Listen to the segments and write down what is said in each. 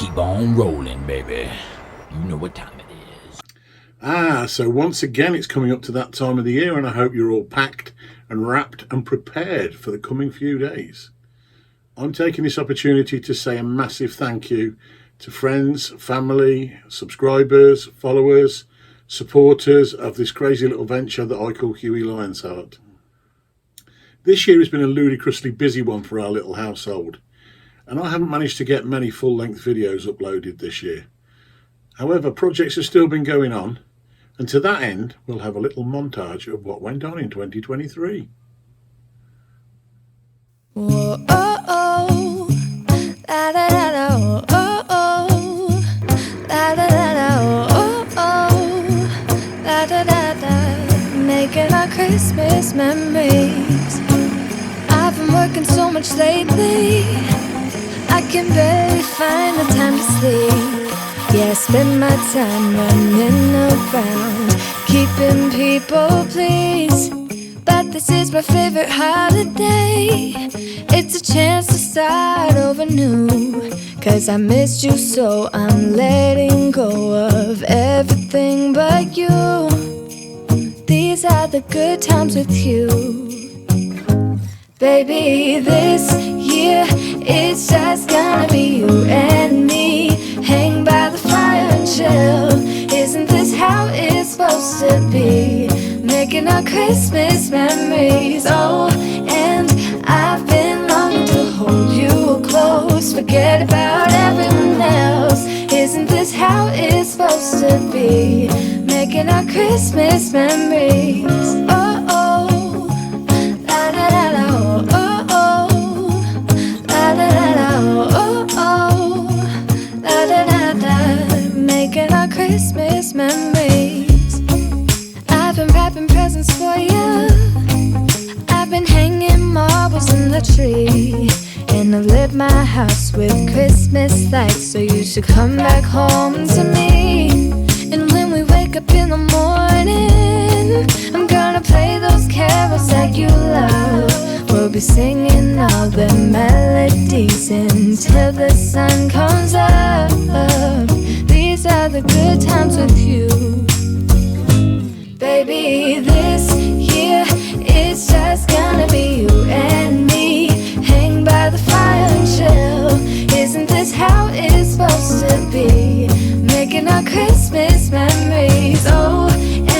keep on rolling, baby. You know what time it is. So once again, it's coming up to that time of the year, and I hope you're all packed and wrapped and prepared for the coming few days. I'm taking this opportunity to say a massive thank you to friends, family, subscribers, followers, supporters of this crazy little venture that I call Huey Lionsheart. This year has been a ludicrously busy one for our little household, and I haven't managed to get many full-length videos uploaded this year. However, projects have still been going on, and to that end, we'll have a little montage of what went on in 2023. Whoa, oh, oh, la da da da, oh, oh, la da da da, oh, oh, la da da da, making our Christmas memories. I've been working so much lately, I can barely find the time to sleep. Yeah, I spend my time running around, keeping people pleased. But this is my favorite holiday. It's a chance to start over new. 'Cause I missed you, so I'm letting go of everything but you. These are the good times with you. Baby, this year it's just gonna be you and me. Hang by the fire and chill. Isn't this how it's supposed to be? Making our Christmas memories. Oh, and I've been longing to hold you close. Forget about everyone else. Isn't this how it's supposed to be? Making our Christmas memories. Oh, oh, la da da da, oh, oh, la da da da, oh, oh, la da da da, making our Christmas memories. I've been wrapping presents for you. I've been hanging marbles in the tree, and I've lit my house with Christmas lights. So you should come back home to me. And when we wake up in the morning, I'm gonna play those carols that you love. We'll be singing all the melodies until the sun comes up. These are the good times with you. Baby, this year it's just gonna be you and me. Hang by the fire and chill. Isn't this how it's supposed to be? Making our Christmas memories. Oh,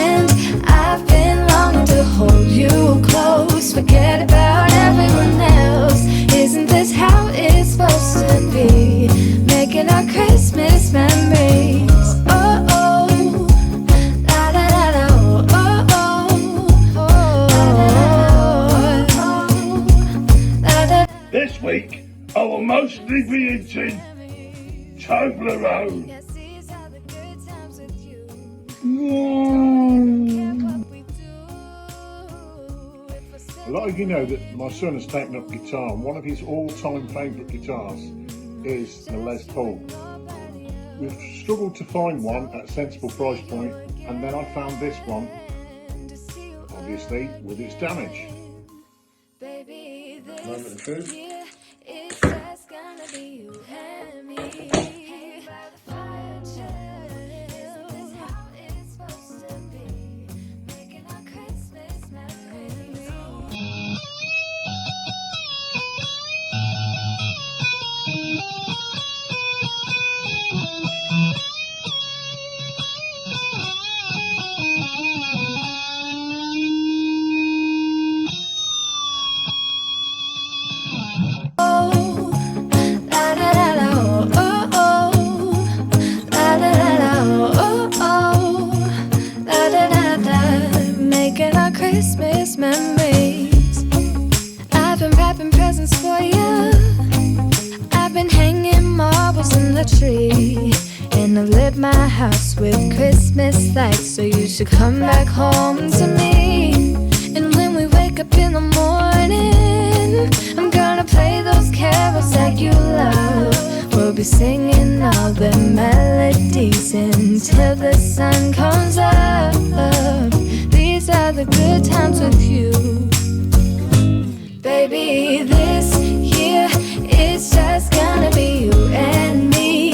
and I've been longing to hold you close. Forget about everyone else. Isn't this how it's supposed to be? Making our Christmas memories. Oh, oh, la da da da, oh, oh, la da. This week, I will mostly be eating Toblerone. A lot of you know that my son has taken up guitar, and one of his all-time favourite guitars is the Les Paul. We've struggled to find one at a sensible price point, and then I found this one, obviously with its damage. Moment of truth. Christmas memories. I've been wrapping presents for you. I've been hanging marbles in the tree, and I've lit my house with Christmas lights. So you should come back home to me. And when we wake up in the morning, I'm gonna play those carols that you love. We'll be singing all the melodies until the sun comes up. These are the good times with you. Baby, this year it's just gonna be you and me.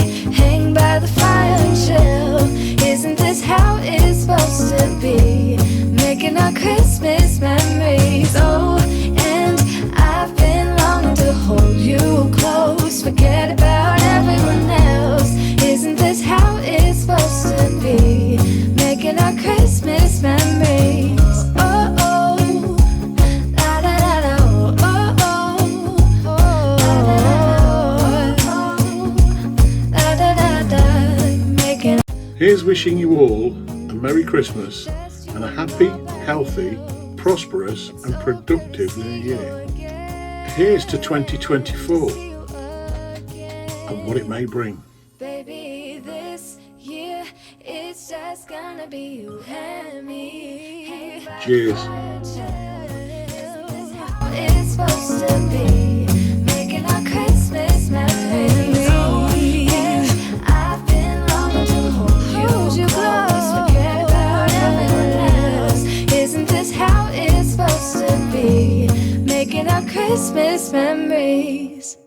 Christmas memories. Oh, and I've been longing to hold you close. Forget about everyone else. Isn't this how it's supposed to be? Making our Christmas memories. Oh, oh, da da da da. Oh, oh, oh, da da da da. Making. Here's wishing you all a Merry Christmas and a happy, healthy, prosperous and productive new year. Here's to 2024 and what it may bring. Baby, this year it's just gonna be you and me. Cheers. It's supposed to be making our Christmas memories. I've been longing to hold you close. Forget about everyone else. Isn't this how it's supposed to be? Making our Christmas memories.